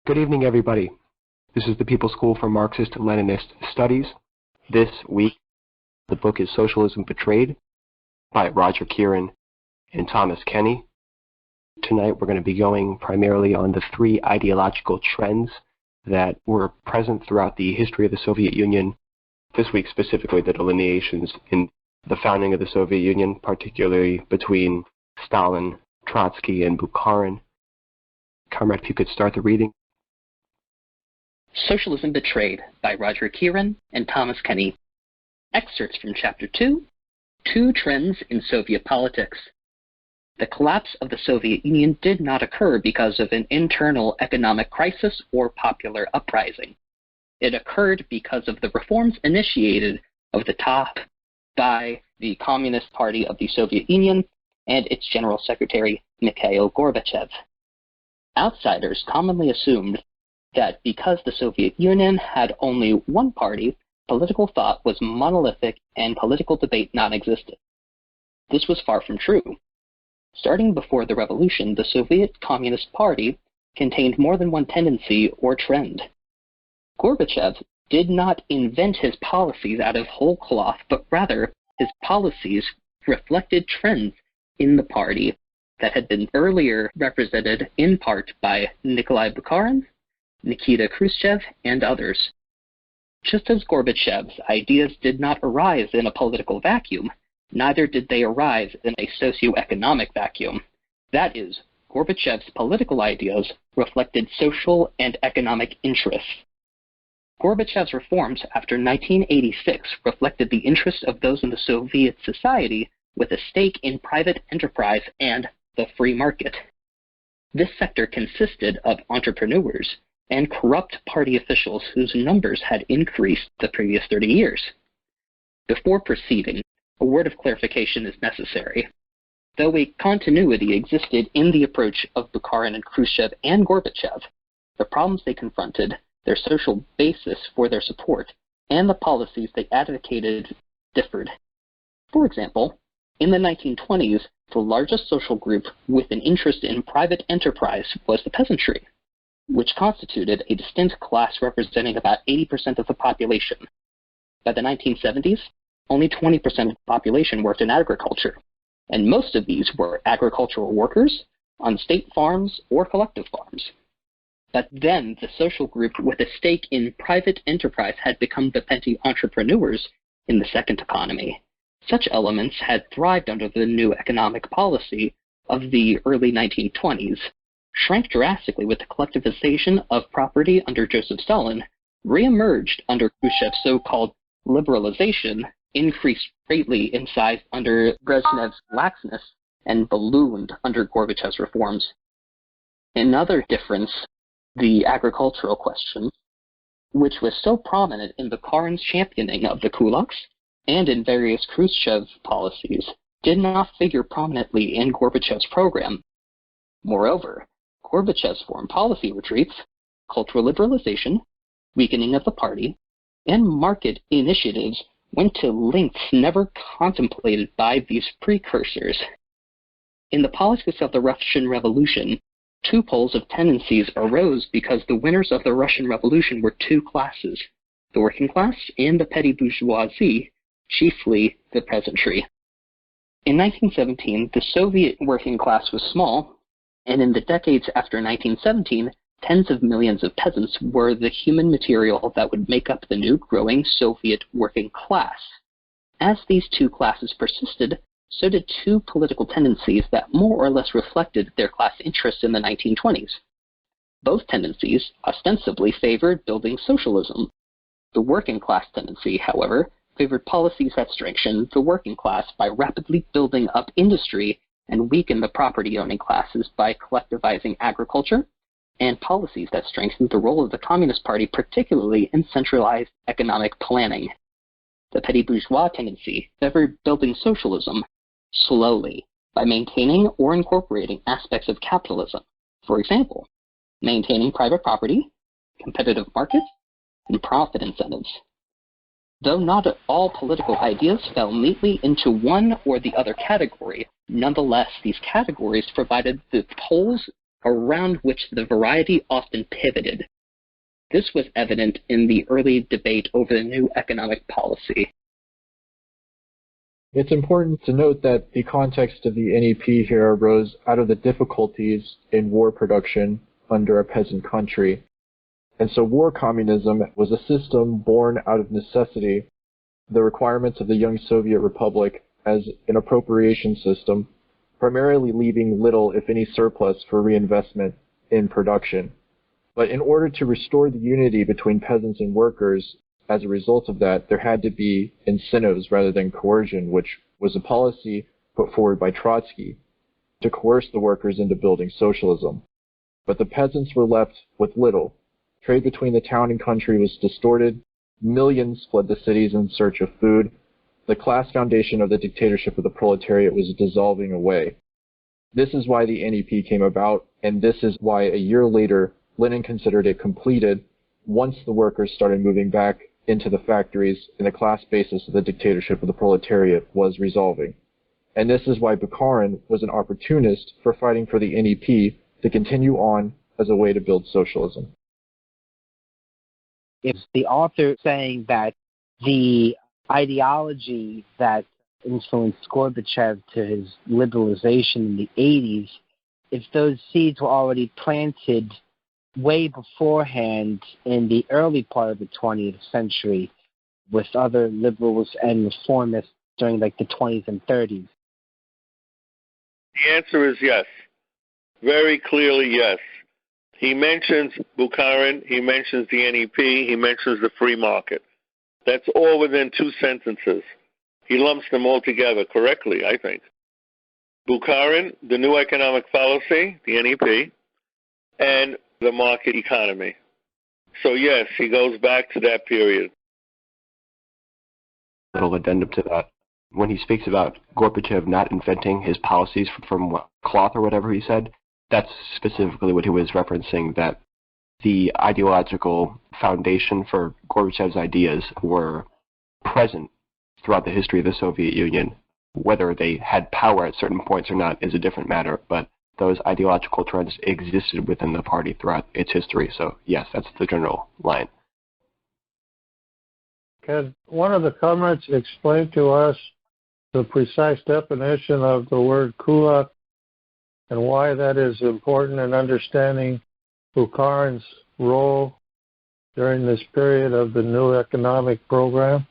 Good evening, everybody. This is the People School for Marxist-Leninist Studies. This week, the book is Socialism Betrayed by Roger Keeran and Thomas Kenny. Tonight, we're going to be going primarily on the three ideological trends that were present throughout the history of the Soviet Union. This week, specifically, the delineations in the founding of the Soviet Union, particularly between Stalin, Trotsky, and Bukharin. Comrade, if you could start the reading. Socialism Betrayed by Roger Keeran and Thomas Kenny. Excerpts from Chapter 2, Two Trends in Soviet Politics. The collapse of the Soviet Union did not occur because of an internal economic crisis or popular uprising. It occurred because of the reforms initiated of the top by the Communist Party of the Soviet Union and its General Secretary, Mikhail Gorbachev. Outsiders commonly assumed that because the Soviet Union had only one party, political thought was monolithic and political debate non-existent. This was far from true. Starting before the revolution, the Soviet Communist Party contained more than one tendency or trend. Gorbachev did not invent his policies out of whole cloth, but rather his policies reflected trends in the party that had been earlier represented in part by Nikolai Bukharin, Nikita Khrushchev, and others. Just as Gorbachev's ideas did not arise in a political vacuum, neither did they arise in a socio-economic vacuum. That is, Gorbachev's political ideas reflected social and economic interests. Gorbachev's reforms after 1986 reflected the interests of those in the Soviet society with a stake in private enterprise and the free market. This sector consisted of entrepreneurs and corrupt party officials whose numbers had increased the previous 30 years. Before proceeding, a word of clarification is necessary. Though a continuity existed in the approach of Bukharin and Khrushchev and Gorbachev, the problems they confronted, their social basis for their support, and the policies they advocated differed. For example, in the 1920s, the largest social group with an interest in private enterprise was the peasantry, which constituted a distinct class representing about 80% of the population. By the 1970s, only 20% of the population worked in agriculture, and most of these were agricultural workers on state farms or collective farms. But then the social group with a stake in private enterprise had become the petty entrepreneurs in the second economy. Such elements had thrived under the new economic policy of the early 1920s, shrank drastically with the collectivization of property under Joseph Stalin, reemerged under Khrushchev's so-called liberalization, increased greatly in size under Brezhnev's laxness, and ballooned under Gorbachev's reforms. Another difference, the agricultural question, which was so prominent in Bukharin's championing of the Kulaks and in various Khrushchev policies, did not figure prominently in Gorbachev's program. Moreover, Gorbachev's foreign policy retreats, cultural liberalization, weakening of the party, and market initiatives went to lengths never contemplated by these precursors. In the politics of the Russian Revolution, two poles of tendencies arose because the winners of the Russian Revolution were two classes, the working class and the petty bourgeoisie, chiefly the peasantry. In 1917, the Soviet working class was small, and in the decades after 1917, tens of millions of peasants were the human material that would make up the new growing Soviet working class. As these two classes persisted, so did two political tendencies that more or less reflected their class interests in the 1920s. Both tendencies ostensibly favored building socialism. The working class tendency, however, favored policies that strengthened the working class by rapidly building up industry and weakened the property-owning classes by collectivizing agriculture, and policies that strengthened the role of the Communist Party, particularly in centralized economic planning. The petty bourgeois tendency favored building socialism slowly by maintaining or incorporating aspects of capitalism, for example, maintaining private property, competitive markets, and profit incentives. Though not all political ideas fell neatly into one or the other category, nonetheless, these categories provided the poles around which the variety often pivoted. This was evident in the early debate over the new economic policy. It's important to note that the context of the NEP here arose out of the difficulties in war production under a peasant country. And so war communism was a system born out of necessity, the requirements of the young Soviet Republic as an appropriation system, primarily leaving little, if any, surplus for reinvestment in production. But in order to restore the unity between peasants and workers, as a result of that, there had to be incentives rather than coercion, which was a policy put forward by Trotsky to coerce the workers into building socialism. But the peasants were left with little. Trade between the town and country was distorted. Millions fled the cities in search of food. The class foundation of the dictatorship of the proletariat was dissolving away. This is why the NEP came about, and this is why a year later, Lenin considered it completed once the workers started moving back into the factories and the class basis of the dictatorship of the proletariat was resolving. And this is why Bukharin was an opportunist for fighting for the NEP to continue on as a way to build socialism. It's the author saying that the ideology that influenced Gorbachev to his liberalization in the 80s, if those seeds were already planted way beforehand in the early part of the 20th century with other liberals and reformists during like the 20s and 30s? The answer is yes. Very clearly yes. He mentions Bukharin, he mentions the NEP, he mentions the free market. That's all within 2 sentences. He lumps them all together correctly, I think. Bukharin, the new economic policy, the NEP, and the market economy. So yes, he goes back to that period. Little addendum to that. When he speaks about Gorbachev not inventing his policies from cloth or whatever he said, that's specifically what he was referencing, that the ideological foundation for Gorbachev's ideas were present throughout the history of the Soviet Union. Whether they had power at certain points or not is a different matter, but those ideological trends existed within the party throughout its history. So yes, that's the general line. Can one of the comments explain to us the precise definition of the word kulak and why that is important in understanding Bukharin's role during this period of the new economic program?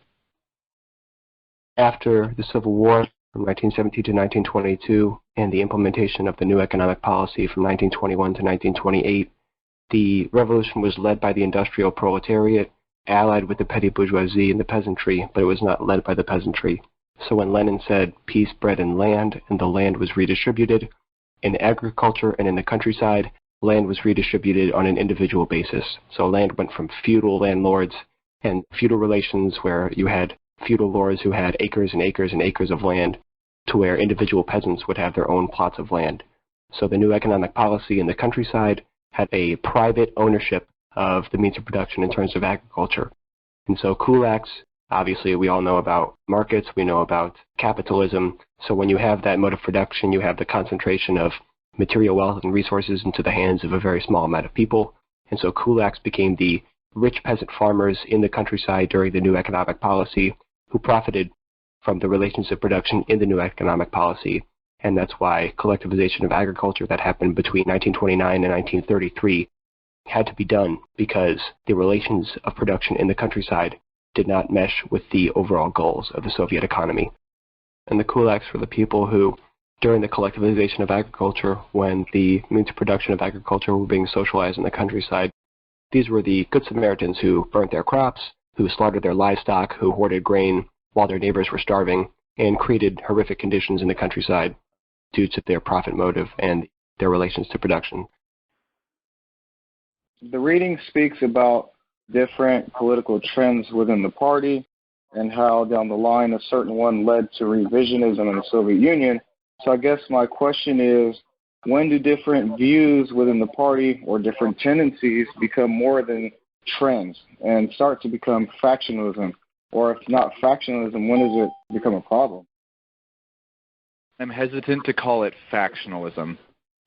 After the Civil War from 1917 to 1922 and the implementation of the new economic policy from 1921 to 1928, the revolution was led by the industrial proletariat, allied with the petty bourgeoisie and the peasantry, but it was not led by the peasantry. So when Lenin said peace, bread, and the land was redistributed, in agriculture and in the countryside, land was redistributed on an individual basis. So land went from feudal landlords and feudal relations where you had feudal lords who had acres and acres and acres of land to where individual peasants would have their own plots of land. So the new economic policy in the countryside had a private ownership of the means of production in terms of agriculture. And so kulaks, obviously we all know about markets, we know about capitalism. So when you have that mode of production, you have the concentration of material wealth and resources into the hands of a very small amount of people. And so kulaks became the rich peasant farmers in the countryside during the new economic policy who profited from the relations of production in the new economic policy. And that's why collectivization of agriculture that happened between 1929 and 1933 had to be done, because the relations of production in the countryside did not mesh with the overall goals of the Soviet economy. And the kulaks were the people who, during the collectivization of agriculture, when the means of production of agriculture were being socialized in the countryside, these were the good Samaritans who burnt their crops, who slaughtered their livestock, who hoarded grain while their neighbors were starving, and created horrific conditions in the countryside due to their profit motive and their relations to production. The reading speaks about different political trends within the party and how down the line a certain one led to revisionism in the Soviet Union. So I guess my question is, when do different views within the party or different tendencies become more than trends and start to become factionalism? Or if not factionalism, when does it become a problem? I'm hesitant to call it factionalism,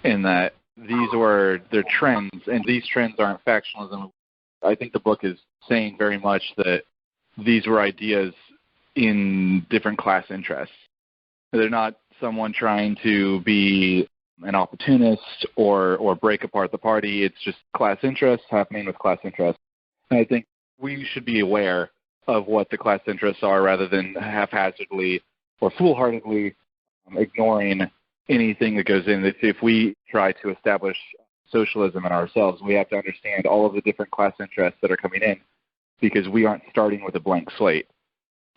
in that these were their trends, and these trends aren't factionalism. I think the book is saying very much that these were ideas in different class interests. They're not someone trying to be an opportunist or break apart the party. It's just class interests happening with class interests. And I think we should be aware of what the class interests are rather than haphazardly or foolhardily ignoring anything that goes in. If we try to establish socialism in ourselves, we have to understand all of the different class interests that are coming in, because we aren't starting with a blank slate.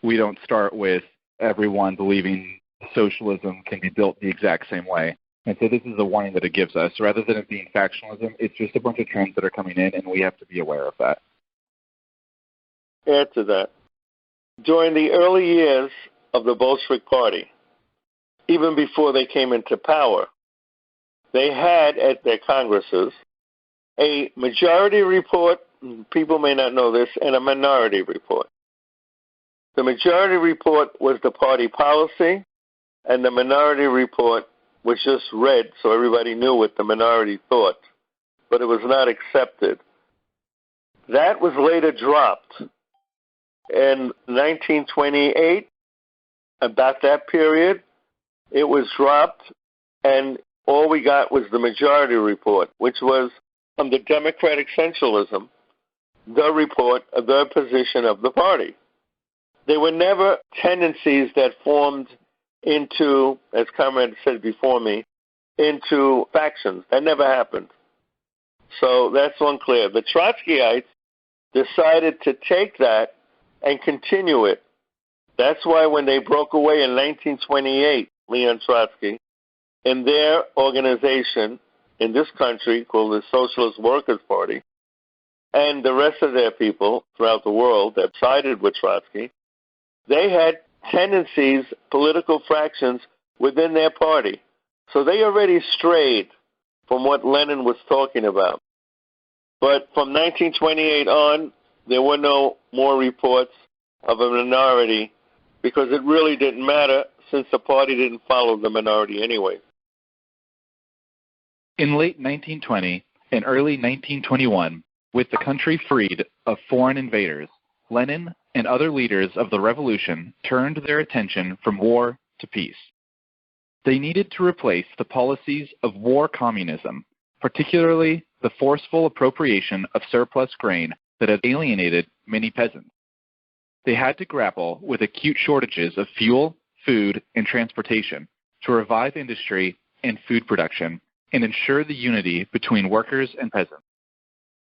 We don't start with everyone believing socialism can be built the exact same way. And so this is the warning that it gives us. Rather than it being factionalism, it's just a bunch of trends that are coming in, and we have to be aware of that. Add to that. During the early years of the Bolshevik Party, even before they came into power, they had at their congresses a majority report, people may not know this, and a minority report. The majority report was the party policy, and the minority report was just read so everybody knew what the minority thought, but it was not accepted. That was later dropped. In 1928, about that period, it was dropped, and all we got was the majority report, which was from the democratic centralism, the report of the position of the party. There were never tendencies that formed into, as Comrade said before me, into factions. That never happened. So that's one clear. The Trotskyites decided to take that and continue it. That's why when they broke away in 1928, Leon Trotsky, in their organization in this country called the Socialist Workers' Party, and the rest of their people throughout the world that sided with Trotsky, they had tendencies, political fractions within their party. So they already strayed from what Lenin was talking about. But from 1928 on, there were no more reports of a minority because it really didn't matter since the party didn't follow the minority anyway. In late 1920 and early 1921, with the country freed of foreign invaders, Lenin and other leaders of the revolution turned their attention from war to peace. They needed to replace the policies of war communism, particularly the forceful appropriation of surplus grain that had alienated many peasants. They had to grapple with acute shortages of fuel, food, and transportation to revive industry and food production and ensure the unity between workers and peasants.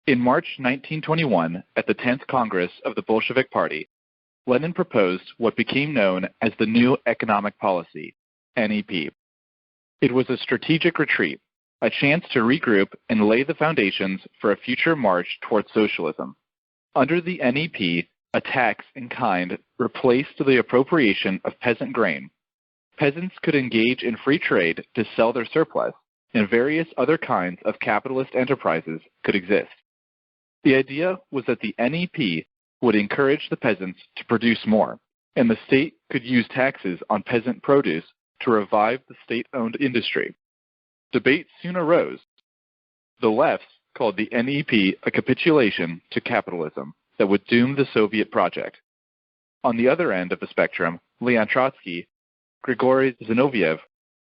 In March 1921, at the 10th Congress of the Bolshevik Party, Lenin proposed what became known as the New Economic Policy, NEP. It was a strategic retreat, a chance to regroup and lay the foundations for a future march towards socialism. Under the NEP, a tax in kind replaced the appropriation of peasant grain. Peasants could engage in free trade to sell their surplus, and various other kinds of capitalist enterprises could exist. The idea was that the NEP would encourage the peasants to produce more, and the state could use taxes on peasant produce to revive the state-owned industry. Debate soon arose. The left called the NEP a capitulation to capitalism that would doom the Soviet project. On the other end of the spectrum, Leon Trotsky, Grigory Zinoviev,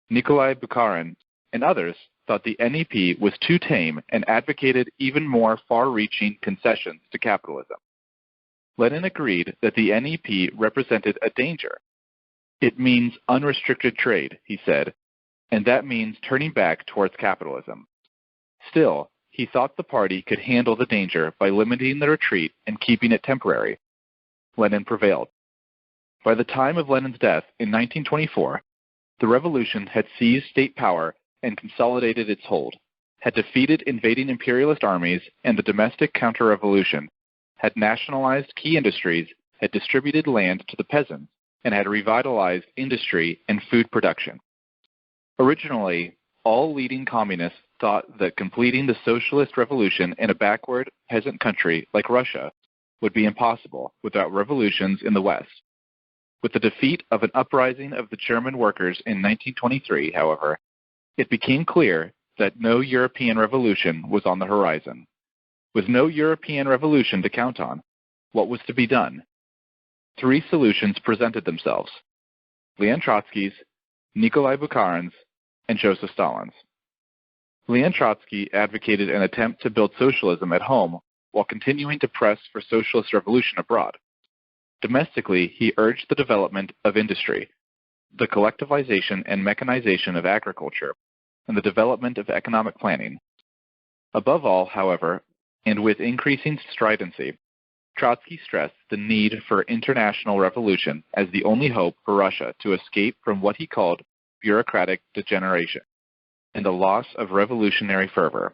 Nikolai Bukharin, and others thought the NEP was too tame and advocated even more far-reaching concessions to capitalism. Lenin agreed that the NEP represented a danger. It means unrestricted trade, he said, and that means turning back towards capitalism. Still, he thought the party could handle the danger by limiting the retreat and keeping it temporary. Lenin prevailed. By the time of Lenin's death in 1924, the revolution had seized state power and consolidated its hold, had defeated invading imperialist armies and the domestic counter-revolution, had nationalized key industries, had distributed land to the peasants, and had revitalized industry and food production. Originally, all leading communists thought that completing the socialist revolution in a backward peasant country like Russia would be impossible without revolutions in the West. With the defeat of an uprising of the German workers in 1923, however, it became clear that no European revolution was on the horizon. With no European revolution to count on, what was to be done? Three solutions presented themselves: Leon Trotsky's, Nikolai Bukharin's, and Joseph Stalin's. Leon Trotsky advocated an attempt to build socialism at home while continuing to press for socialist revolution abroad. Domestically, he urged the development of industry, the collectivization and mechanization of agriculture, and the development of economic planning. Above all, however, and with increasing stridency, Trotsky stressed the need for international revolution as the only hope for Russia to escape from what he called bureaucratic degeneration and a loss of revolutionary fervor.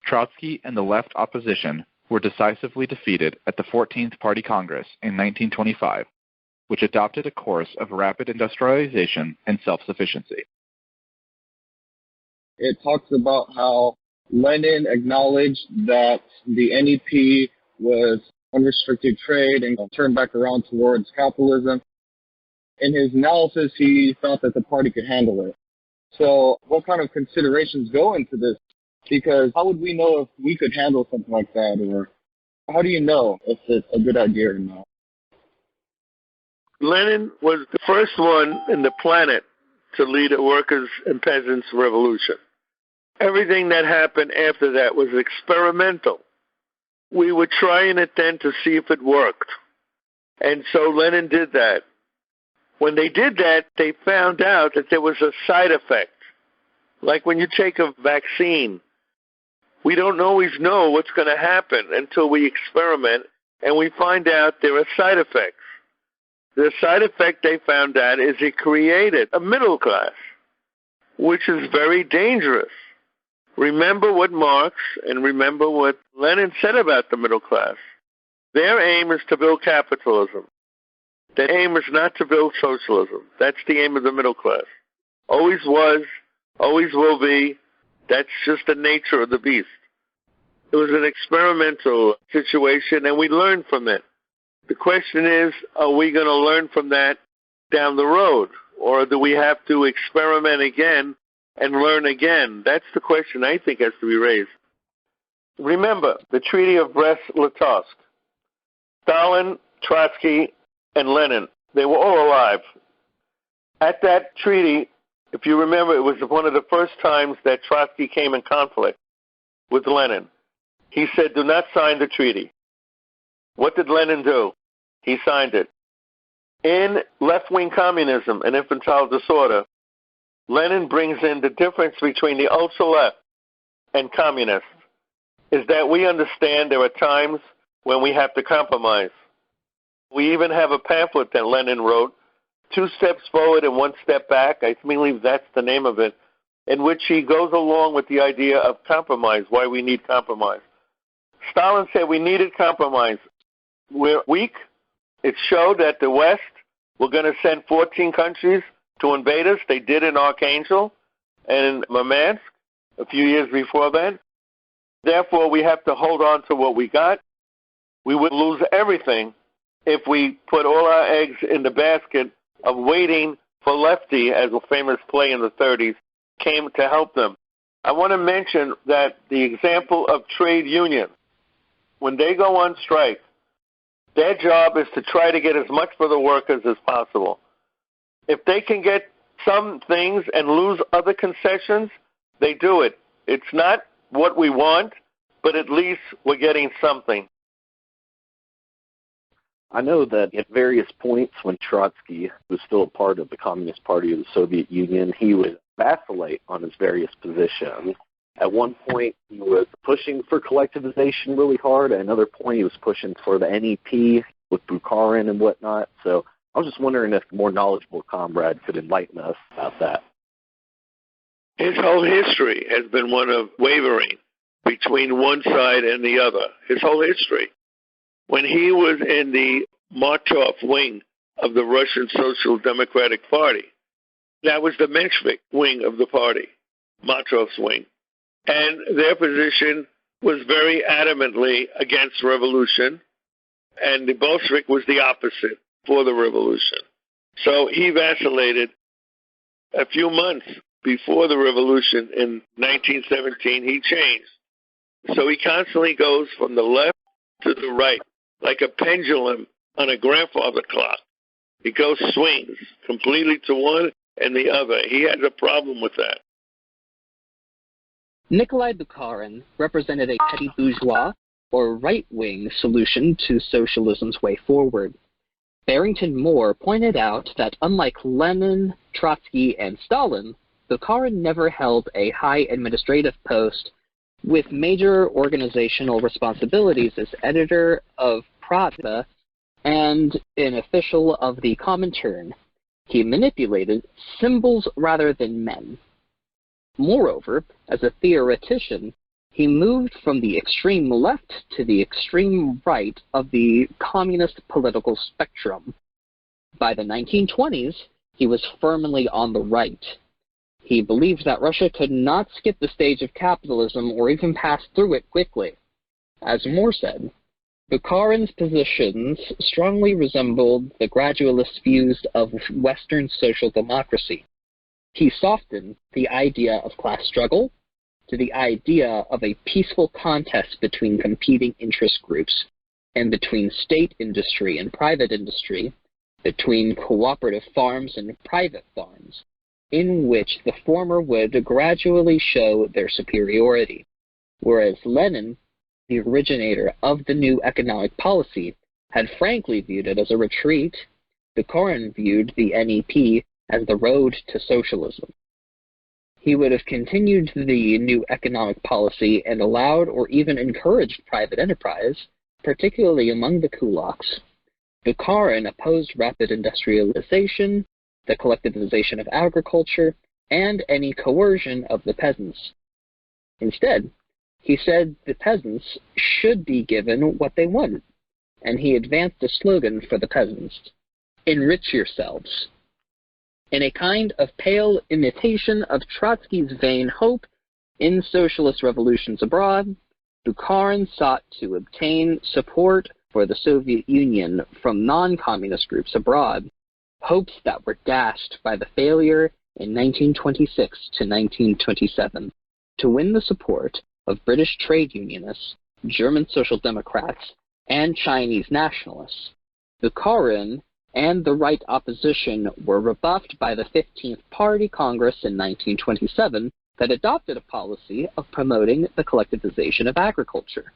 Trotsky and the left opposition were decisively defeated at the 14th Party Congress in 1925, which adopted a course of rapid industrialization and self-sufficiency. It talks about how Lenin acknowledged that the NEP was unrestricted trade and turned back around towards capitalism. In his analysis, he thought that the party could handle it. So what kind of considerations go into this? Because how would we know if we could handle something like that? Or how do you know if it's a good idea or not? Lenin was the first one in the planet to lead a workers' and peasants' revolution. Everything that happened after that was experimental. We were trying it then to see if it worked. And so Lenin did that. When they did that, they found out that there was a side effect. Like when you take a vaccine, we don't always know what's going to happen until we experiment and we find out there are side effects. The side effect they found out is it created a middle class, which is very dangerous. Remember what Marx and remember what Lenin said about the middle class. Their aim is to build capitalism. Their aim is not to build socialism. That's the aim of the middle class. Always was, always will be. That's just the nature of the beast. It was an experimental situation, and we learned from it. The question is, are we going to learn from that down the road? Or do we have to experiment again and learn again? That's the question I think has to be raised. Remember, the Treaty of Brest-Litovsk. Stalin, Trotsky, and Lenin, they were all alive. At that treaty, if you remember, it was one of the first times that Trotsky came in conflict with Lenin. He said, do not sign the treaty. What did Lenin do? He signed it. In left-wing communism and infantile disorder, Lenin brings in the difference between the ultra-left and communists is that we understand there are times when we have to compromise. We even have a pamphlet that Lenin wrote, 2 steps forward and 1 step back. I believe that's the name of it, in which he goes along with the idea of compromise, why we need compromise. Stalin said we needed compromise. We're weak. It showed that the West were going to send 14 countries to invade us. They did in Archangel and in Murmansk a few years before that. Therefore, we have to hold on to what we got. We would lose everything if we put all our eggs in the basket of waiting for Lefty, as a famous play in the 30s, came to help them. I want to mention that the example of trade unions, when they go on strike, their job is to try to get as much for the workers as possible. If they can get some things and lose other concessions, they do it. It's not what we want, but at least we're getting something. I know that at various points when Trotsky was still a part of the Communist Party of the Soviet Union, he would vacillate on his various positions. At one point, he was pushing for collectivization really hard. At another point, he was pushing for the NEP with Bukharin and whatnot. So I was just wondering if a more knowledgeable comrade could enlighten us about that. His whole history has been one of wavering between one side and the other. His whole history. When he was in the Martov wing of the Russian Social Democratic Party, that was the Menshevik wing of the party, Martov's wing. And their position was very adamantly against revolution, and the Bolshevik was the opposite for the revolution. So he vacillated a few months before the revolution in 1917, he changed. So he constantly goes from the left to the right, like a pendulum on a grandfather clock. He swings completely to one and the other. He has a problem with that. Nikolai Bukharin represented a petty bourgeois or right-wing solution to socialism's way forward. Barrington Moore pointed out that unlike Lenin, Trotsky, and Stalin, Bukharin never held a high administrative post with major organizational responsibilities as editor of Pravda and an official of the Comintern. He manipulated symbols rather than men. Moreover, as a theoretician, he moved from the extreme left to the extreme right of the communist political spectrum. By the 1920s, he was firmly on the right. He believed that Russia could not skip the stage of capitalism or even pass through it quickly. As Moore said, Bukharin's positions strongly resembled the gradualist views of Western social democracy. He softened the idea of class struggle to the idea of a peaceful contest between competing interest groups, and between state industry and private industry, between cooperative farms and private farms, in which the former would gradually show their superiority, whereas Lenin, the originator of the new economic policy, had frankly viewed it as a retreat. Bukharin viewed the NEP as the road to socialism. He would have continued the new economic policy and allowed or even encouraged private enterprise, particularly among the Kulaks. Bukharin opposed rapid industrialization, the collectivization of agriculture, and any coercion of the peasants. Instead, he said the peasants should be given what they wanted, and he advanced a slogan for the peasants: "Enrich yourselves." In a kind of pale imitation of Trotsky's vain hope in socialist revolutions abroad, Bukharin sought to obtain support for the Soviet Union from non-communist groups abroad, hopes that were dashed by the failure in 1926 to 1927 to win the support of British trade unionists, German social democrats, and Chinese nationalists. Bukharin and the right opposition were rebuffed by the 15th Party Congress in 1927 that adopted a policy of promoting the collectivization of agriculture.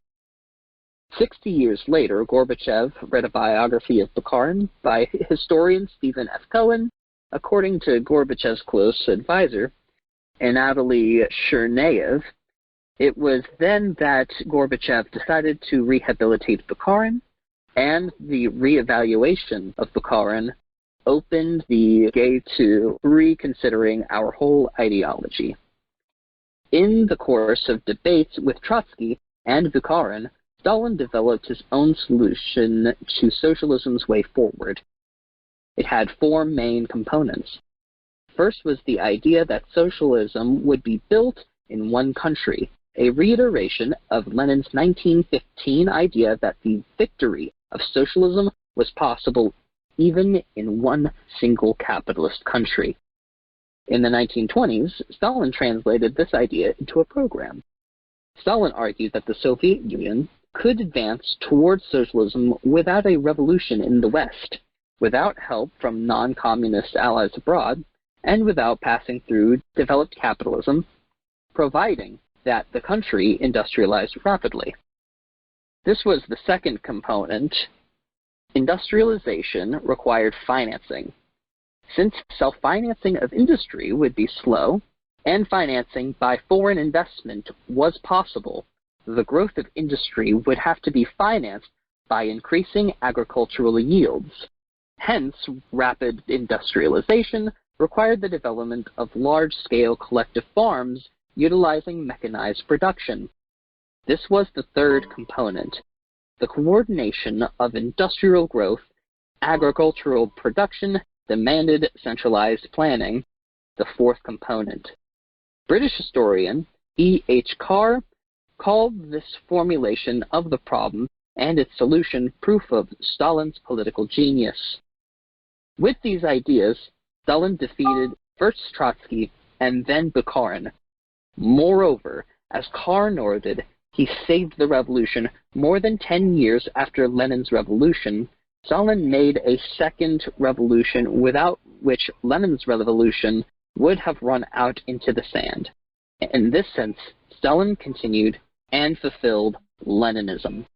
60 years later, Gorbachev read a biography of Bukharin by historian Stephen F. Cohen. According to Gorbachev's close advisor, Anatoly Chernayev, it was then that Gorbachev decided to rehabilitate Bukharin, and the reevaluation of Bukharin opened the gate to reconsidering our whole ideology. In the course of debates with Trotsky and Bukharin, Stalin developed his own solution to socialism's way forward. It had four main components. First was the idea that socialism would be built in one country, a reiteration of Lenin's 1915 idea that the victory of socialism was possible even in one single capitalist country. In the 1920s, Stalin translated this idea into a program. Stalin argued that the Soviet Union could advance towards socialism without a revolution in the West, without help from non-communist allies abroad, and without passing through developed capitalism, providing that the country industrialized rapidly. This was the second component. Industrialization required financing. Since self-financing of industry would be slow, and financing by foreign investment was possible, the growth of industry would have to be financed by increasing agricultural yields. Hence, rapid industrialization required the development of large-scale collective farms utilizing mechanized production. This was the third component. The coordination of industrial growth, agricultural production demanded centralized planning, the fourth component. British historian E. H. Carr called this formulation of the problem and its solution proof of Stalin's political genius. With these ideas, Stalin defeated first Trotsky and then Bukharin. Moreover, as Carr noted, he saved the revolution more than 10 years after Lenin's revolution. Stalin made a second revolution without which Lenin's revolution would have run out into the sand. In this sense, Stalin continued and fulfilled Leninism.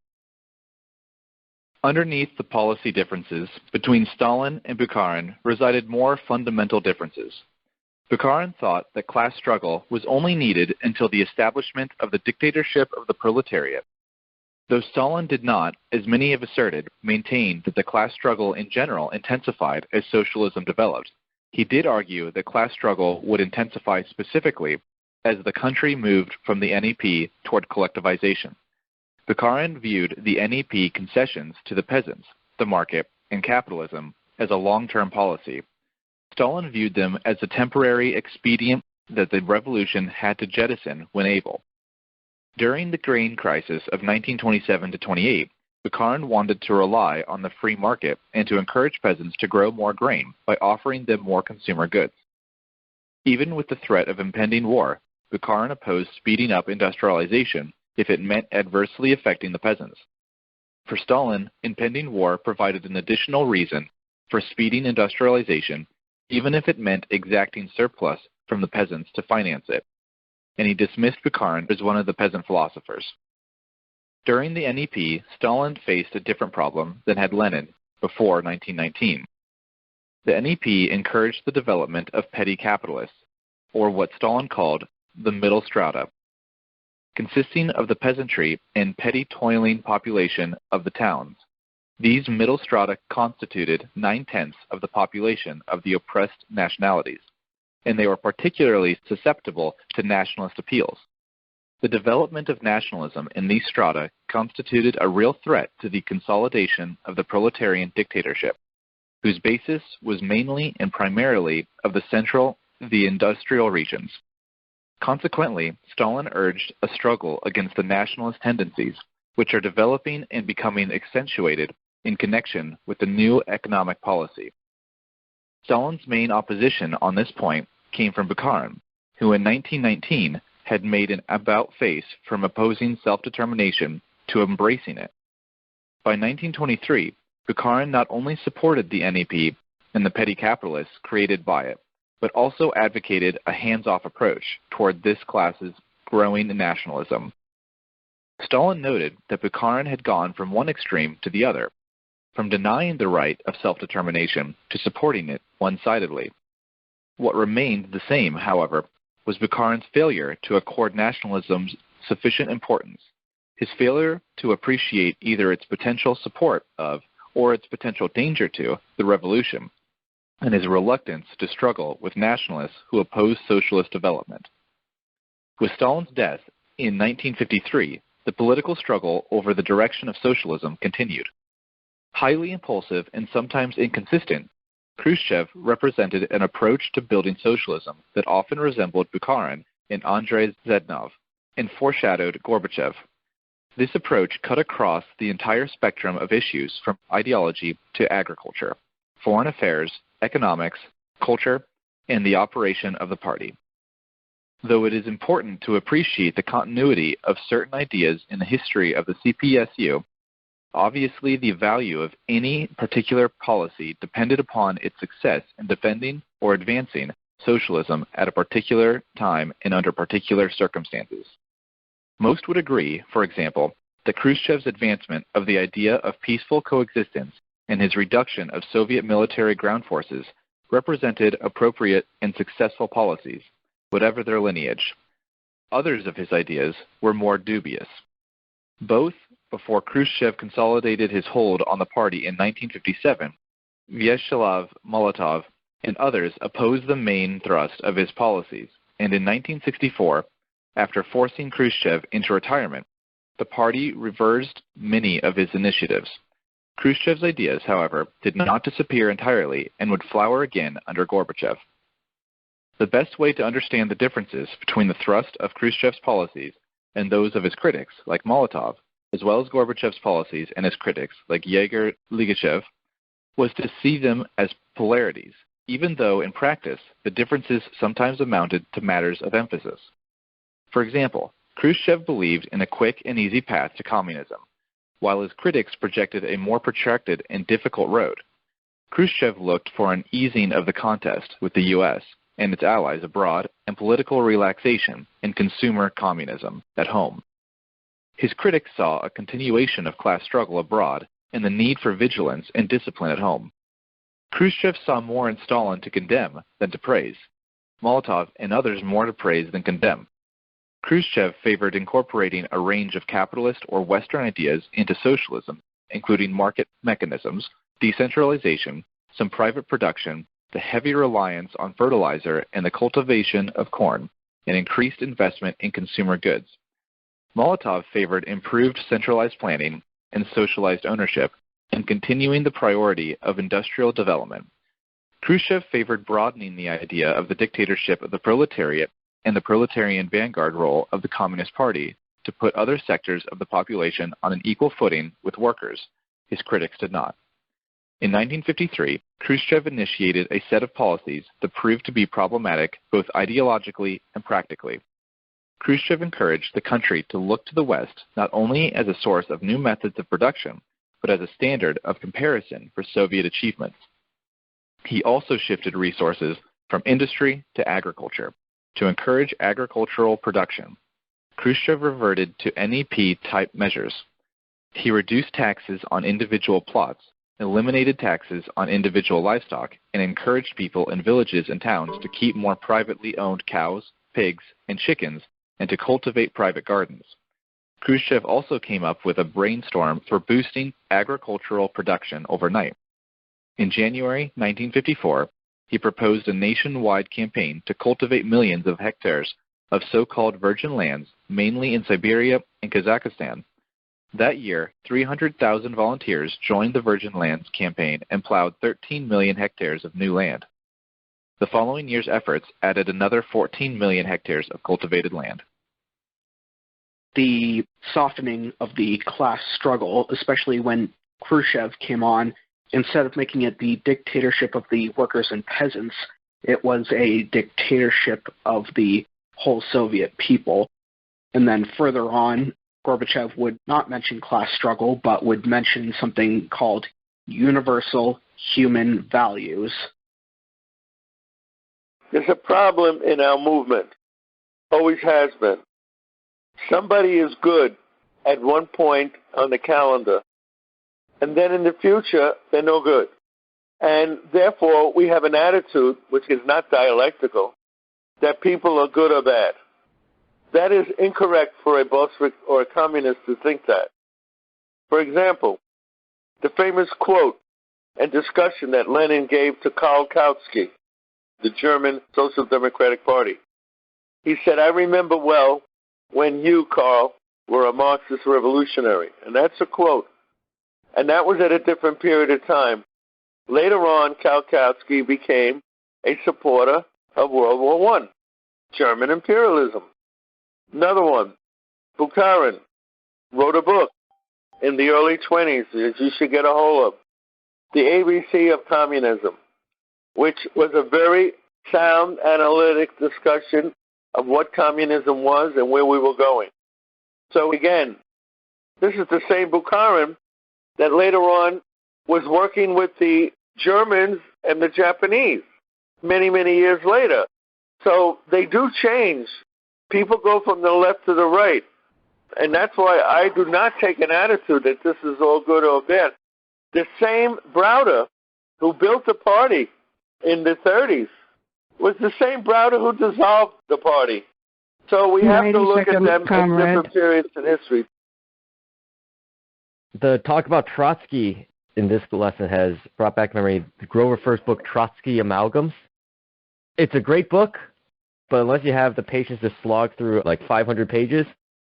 Underneath the policy differences between Stalin and Bukharin resided more fundamental differences. Bukharin thought that class struggle was only needed until the establishment of the dictatorship of the proletariat. Though Stalin did not, as many have asserted, maintain that the class struggle in general intensified as socialism developed, he did argue that class struggle would intensify specifically as the country moved from the NEP toward collectivization. Bukharin viewed the NEP concessions to the peasants, the market, and capitalism as a long-term policy. Stalin viewed them as a temporary expedient that the revolution had to jettison when able. During the grain crisis of 1927-28, Bukharin wanted to rely on the free market and to encourage peasants to grow more grain by offering them more consumer goods. Even with the threat of impending war, Bukharin opposed speeding up industrialization if it meant adversely affecting the peasants. For Stalin, impending war provided an additional reason for speeding industrialization, even if it meant exacting surplus from the peasants to finance it, and he dismissed Bukharin as one of the peasant philosophers. During the NEP, Stalin faced a different problem than had Lenin before 1919. The NEP encouraged the development of petty capitalists, or what Stalin called the middle strata, consisting of the peasantry and petty toiling population of the towns. These middle strata constituted 9/10 of the population of the oppressed nationalities, and they were particularly susceptible to nationalist appeals. The development of nationalism in these strata constituted a real threat to the consolidation of the proletarian dictatorship, whose basis was mainly and primarily of the industrial regions. Consequently, Stalin urged a struggle against the nationalist tendencies, which are developing and becoming accentuated in connection with the new economic policy. Stalin's main opposition on this point came from Bukharin, who in 1919 had made an about-face from opposing self-determination to embracing it. By 1923, Bukharin not only supported the NEP and the petty capitalists created by it, but also advocated a hands-off approach toward this class's growing nationalism. Stalin noted that Bukharin had gone from one extreme to the other, from denying the right of self-determination to supporting it one-sidedly. What remained the same, however, was Bukharin's failure to accord nationalism sufficient importance, his failure to appreciate either its potential support of or its potential danger to the revolution, and his reluctance to struggle with nationalists who opposed socialist development. With Stalin's death in 1953, the political struggle over the direction of socialism continued. Highly impulsive and sometimes inconsistent, Khrushchev represented an approach to building socialism that often resembled Bukharin and Andrei Zhdanov and foreshadowed Gorbachev. This approach cut across the entire spectrum of issues from ideology to agriculture, foreign affairs, economics, culture, and the operation of the party. Though it is important to appreciate the continuity of certain ideas in the history of the CPSU, obviously the value of any particular policy depended upon its success in defending or advancing socialism at a particular time and under particular circumstances. Most would agree, for example, that Khrushchev's advancement of the idea of peaceful coexistence and his reduction of Soviet military ground forces represented appropriate and successful policies, whatever their lineage. Others of his ideas were more dubious. Both before Khrushchev consolidated his hold on the party in 1957, Vyacheslav Molotov and others opposed the main thrust of his policies, and in 1964, after forcing Khrushchev into retirement, the party reversed many of his initiatives. Khrushchev's ideas, however, did not disappear entirely and would flower again under Gorbachev. The best way to understand the differences between the thrust of Khrushchev's policies and those of his critics, like Molotov, as well as Gorbachev's policies and his critics, like Yegor Ligachev, was to see them as polarities, even though in practice the differences sometimes amounted to matters of emphasis. For example, Khrushchev believed in a quick and easy path to communism, while his critics projected a more protracted and difficult road. Khrushchev looked for an easing of the contest with the U.S. and its allies abroad and political relaxation in consumer communism at home. His critics saw a continuation of class struggle abroad and the need for vigilance and discipline at home. Khrushchev saw more in Stalin to condemn than to praise, Molotov and others more to praise than condemn. Khrushchev favored incorporating a range of capitalist or Western ideas into socialism, including market mechanisms, decentralization, some private production, the heavy reliance on fertilizer and the cultivation of corn, and increased investment in consumer goods. Molotov favored improved centralized planning and socialized ownership, and continuing the priority of industrial development. Khrushchev favored broadening the idea of the dictatorship of the proletariat and the proletarian vanguard role of the Communist Party to put other sectors of the population on an equal footing with workers. His critics did not. In 1953, Khrushchev initiated a set of policies that proved to be problematic both ideologically and practically. Khrushchev encouraged the country to look to the West not only as a source of new methods of production, but as a standard of comparison for Soviet achievements. He also shifted resources from industry to agriculture to encourage agricultural production. Khrushchev reverted to NEP-type measures. He reduced taxes on individual plots, eliminated taxes on individual livestock, and encouraged people in villages and towns to keep more privately owned cows, pigs, and chickens, and to cultivate private gardens. Khrushchev also came up with a brainstorm for boosting agricultural production overnight. In January 1954, he proposed a nationwide campaign to cultivate millions of hectares of so-called virgin lands, mainly in Siberia and Kazakhstan. That year, 300,000 volunteers joined the Virgin Lands campaign and plowed 13 million hectares of new land. The following year's efforts added another 14 million hectares of cultivated land. The softening of the class struggle, especially when Khrushchev came on, instead of making it the dictatorship of the workers and peasants, it was a dictatorship of the whole Soviet people. And then further on, Gorbachev would not mention class struggle, but would mention something called universal human values. There's a problem in our movement. Always has been. Somebody is good at one point on the calendar, and then in the future, they're no good. And therefore, we have an attitude, which is not dialectical, that people are good or bad. That is incorrect for a Bolshevik or a communist to think that. For example, the famous quote and discussion that Lenin gave to Karl Kautsky, the German Social Democratic Party. He said, "I remember well when you, Karl, were a Marxist revolutionary." And that's a quote. And that was at a different period of time. Later on, Karl Kautsky became a supporter of World War I, German imperialism. Another one, Bukharin, wrote a book in the early 20s that you should get a hold of, The ABC of Communism, which was a very sound analytic discussion of what communism was and where we were going. So again, this is the same Bukharin that later on was working with the Germans and the Japanese many, many years later. So they do change. People go from the left to the right. And that's why I do not take an attitude that this is all good or bad. The same Browder who built the party in the 30s was the same Browder who dissolved the party. So we have to look at them in different periods in history. The talk about Trotsky in this lesson has brought back memory Grover first book, Trotsky Amalgams. It's a great book, but unless you have the patience to slog through like 500 pages,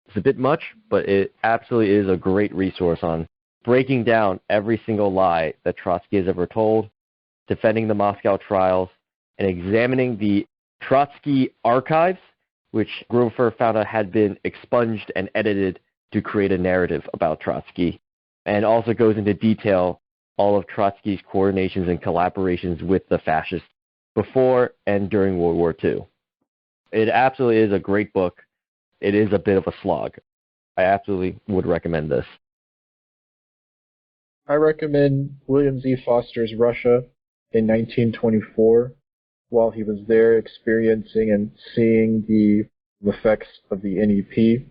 it's a bit much, but it absolutely is a great resource on breaking down every single lie that Trotsky has ever told, defending the Moscow trials, and examining the Trotsky archives, which Grover found out had been expunged and edited to create a narrative about Trotsky, and also goes into detail all of Trotsky's coordinations and collaborations with the fascists before and during World War II. It absolutely is a great book. It is a bit of a slog. I absolutely would recommend this. I recommend William Z. Foster's Russia in 1924, while he was there experiencing and seeing the effects of the NEP.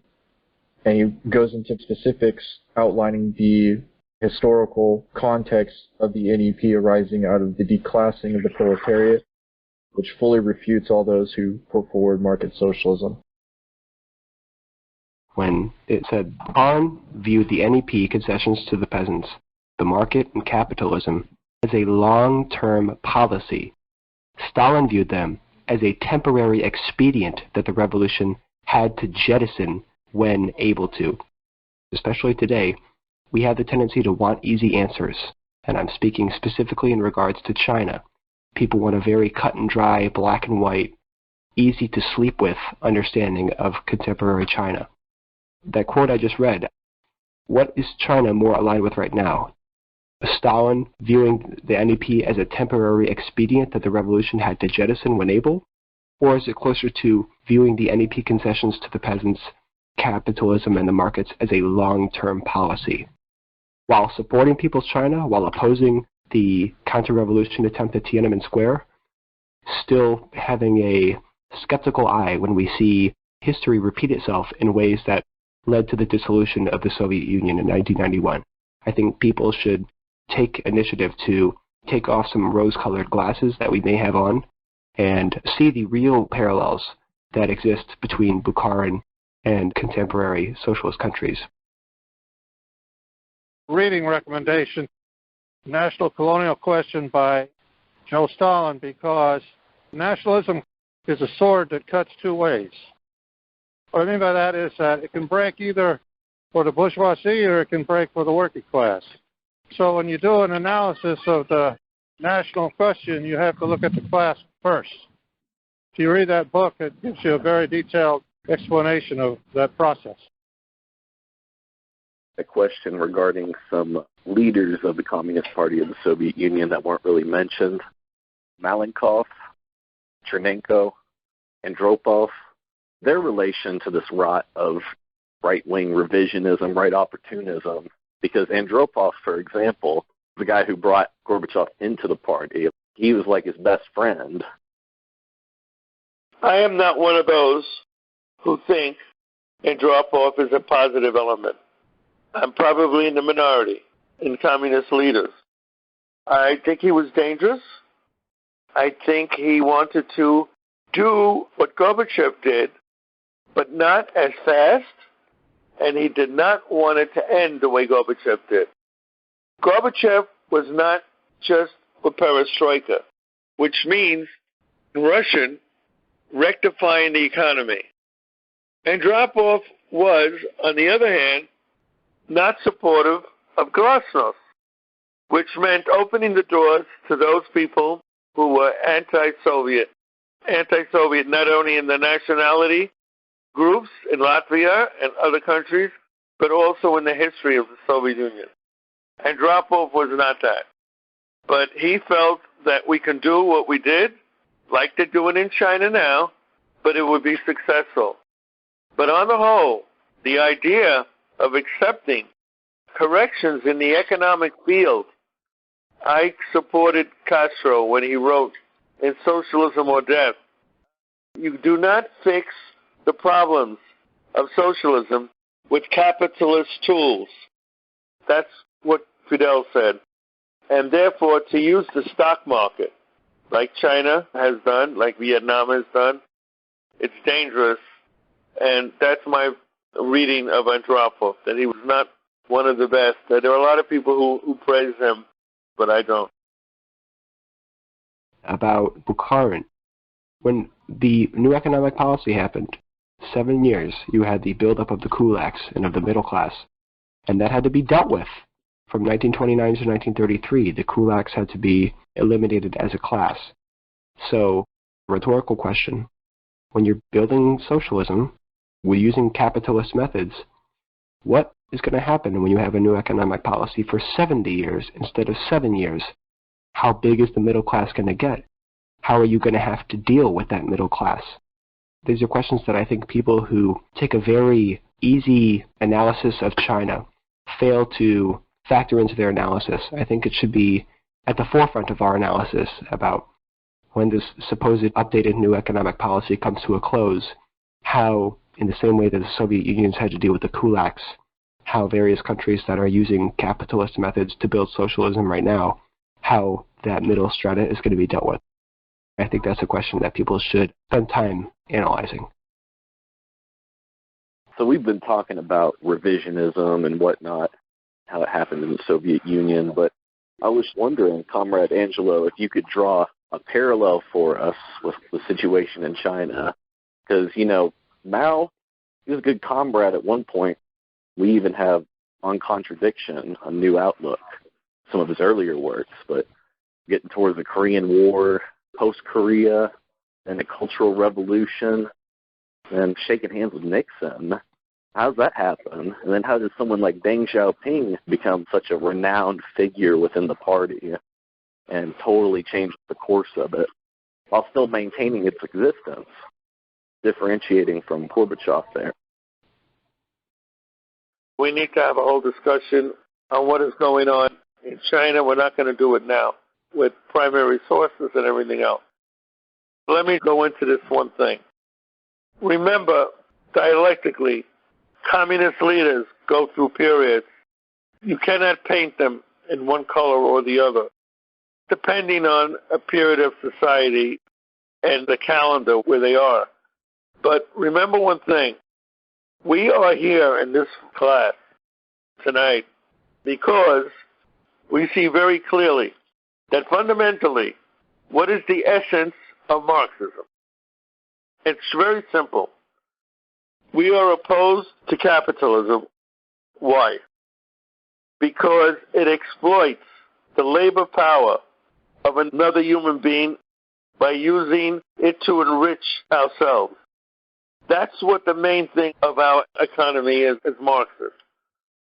And he goes into specifics outlining the historical context of the NEP arising out of the declassing of the proletariat, which fully refutes all those who put forward market socialism. When it said, Bukharin viewed the NEP concessions to the peasants, the market, and capitalism as a long-term policy. Stalin viewed them as a temporary expedient that the revolution had to jettison when able to. Especially today, we have the tendency to want easy answers, and I'm speaking specifically in regards to China. People want a very cut and dry, black and white, easy to sleep with understanding of contemporary China. That quote I just read, what is China more aligned with right now? Stalin viewing the NEP as a temporary expedient that the revolution had to jettison when able? Or is it closer to viewing the NEP concessions to the peasants, capitalism, and the markets as a long-term policy? While supporting People's China, while opposing the counter-revolution attempt at Tiananmen Square, still having a skeptical eye when we see history repeat itself in ways that led to the dissolution of the Soviet Union in 1991. I think people should take initiative to take off some rose-colored glasses that we may have on and see the real parallels that exist between Bukharin and contemporary socialist countries. Reading recommendation, National Colonial Question by Joe Stalin, because nationalism is a sword that cuts two ways. What I mean by that is that it can break either for the bourgeoisie or it can break for the working class. So when you do an analysis of the national question, you have to look at the class first. If you read that book, it gives you a very detailed explanation of that process. A question regarding some leaders of the Communist Party of the Soviet Union that weren't really mentioned. Malenkov, Chernenko, Andropov, their relation to this rot of right-wing revisionism, right opportunism, because Andropov, for example, the guy who brought Gorbachev into the party, he was like his best friend. I am not one of those who think Andropov is a positive element. I'm probably in the minority in communist leaders. I think he was dangerous. I think he wanted to do what Gorbachev did, but not as fast, and he did not want it to end the way Gorbachev did. Gorbachev was not just for perestroika, which means, in Russian, rectifying the economy. Andropov was, on the other hand, not supportive of glasnost, which meant opening the doors to those people who were anti-Soviet not only in the nationality groups in Latvia and other countries, but also in the history of the Soviet Union. Andropov was not that. But he felt that we can do what we did, like they're doing in China now, but it would be successful. But on the whole, the idea of accepting corrections in the economic field, I supported Castro when he wrote, "In Socialism or Death." You do not fix the problems of socialism with capitalist tools. That's what Fidel said. And therefore, to use the stock market, like China has done, like Vietnam has done, it's dangerous. And that's my reading of Andropov, that he was not one of the best. There are a lot of people who praise him, but I don't. About Bukharin, when the new economic policy happened, 7 years, you had the buildup of the kulaks and of the middle class, and that had to be dealt with. From 1929 to 1933, the kulaks had to be eliminated as a class. So, rhetorical question, when you're building socialism, we're using capitalist methods, what is going to happen when you have a new economic policy for 70 years instead of 7 years? How big is the middle class going to get? how are you going to have to deal with that middle class? These are questions that I think people who take a very easy analysis of China fail to factor into their analysis. I think it should be at the forefront of our analysis about when this supposed updated new economic policy comes to a close, how, in the same way that the Soviet Union's had to deal with the Kulaks, how various countries that are using capitalist methods to build socialism right now, how that middle strata is going to be dealt with. I think that's a question that people should spend time analyzing. So we've been talking about revisionism and whatnot, how it happened in the Soviet Union, but I was wondering, Comrade Angelo, if you could draw a parallel for us with the situation in China, because, you know, Mao, he was a good comrade at one point. We even have, on Contradiction, A New Outlook, some of his earlier works, but getting towards the Korean War, post-Korea, and the Cultural Revolution, and shaking hands with Nixon. How's that happen? And then how does someone like Deng Xiaoping become such a renowned figure within the party and totally change the course of it while still maintaining its existence, differentiating from Gorbachev there? We need to have a whole discussion on what is going on in China. We're not going to do it now with primary sources and everything else. Let me go into this one thing. Remember, dialectically, communist leaders go through periods. You cannot paint them in one color or the other, depending on a period of society and the calendar where they are. But remember one thing. We are here in this class tonight because we see very clearly that fundamentally, what is the essence of Marxism? It's very simple. We are opposed to capitalism. Why? Because it exploits the labor power of another human being by using it to enrich ourselves. That's what the main thing of our economy is Marxist.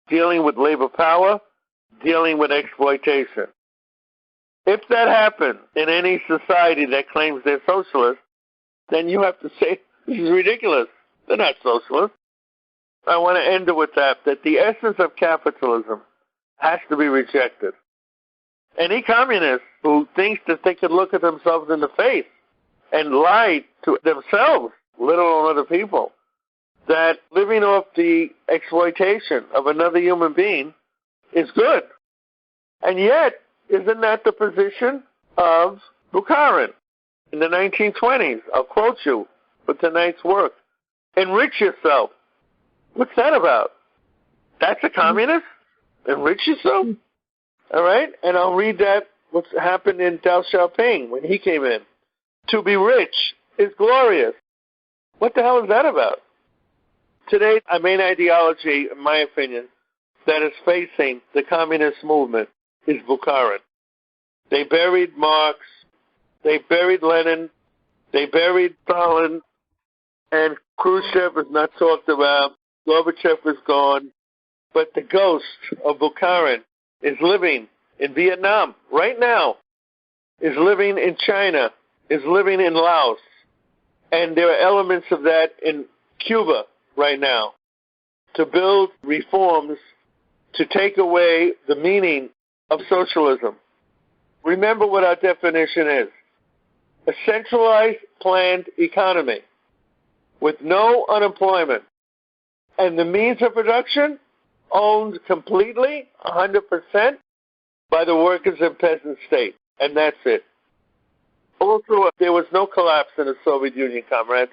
Dealing with labor power, dealing with exploitation. If that happens in any society that claims they're socialist, then you have to say, this is ridiculous. They're not socialist. I want to end it with that the essence of capitalism has to be rejected. Any communist who thinks that they can look at themselves in the face and lie to themselves, let alone other people, that living off the exploitation of another human being is good. And yet, isn't that the position of Bukharin in the 1920s? I'll quote you for tonight's work. Enrich yourself. What's that about? That's a communist? Enrich yourself? All right? And I'll read that, what's happened in Deng Xiaoping when he came in. To be rich is glorious. What the hell is that about? Today, our main ideology, in my opinion, that is facing the communist movement is Bukharin. They buried Marx, they buried Lenin, they buried Stalin, and Khrushchev is not talked about, Gorbachev is gone, but the ghost of Bukharin is living in Vietnam right now, is living in China, is living in Laos, and there are elements of that in Cuba right now to build reforms to take away the meaning of socialism. Remember what our definition is. A centralized planned economy with no unemployment and the means of production owned completely, 100%, by the workers and peasant state. And that's it. Also, there was no collapse in the Soviet Union, comrades.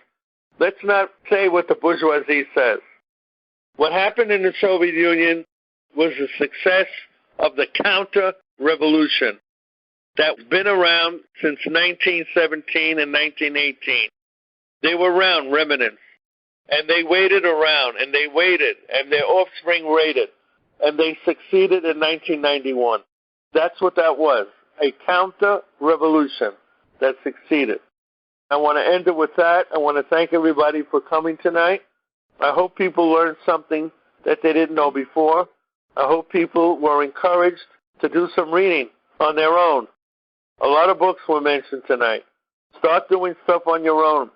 Let's not say what the bourgeoisie says. What happened in the Soviet Union was the success of the counter-revolution that's been around since 1917 and 1918. They were around, remnants, and they waited around, and they waited, and their offspring waited, and they succeeded in 1991. That's what that was, a counter-revolution that succeeded. I want to end it with that. I want to thank everybody for coming tonight. I hope people learned something that they didn't know before. I hope people were encouraged to do some reading on their own. A lot of books were mentioned tonight. Start doing stuff on your own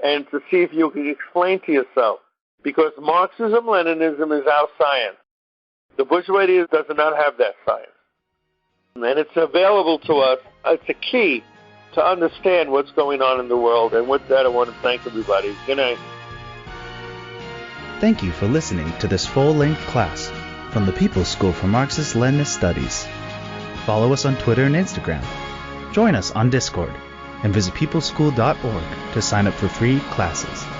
and to see if you can explain to yourself. Because Marxism-Leninism is our science. The bourgeoisie does not have that science. And it's available to us. It's a key to understand what's going on in the world. And with that, I want to thank everybody. Good night. Thank you for listening to this full-length class from the People's School for Marxist-Leninist Studies. Follow us on Twitter and Instagram. Join us on Discord and visit peopleschool.org to sign up for free classes.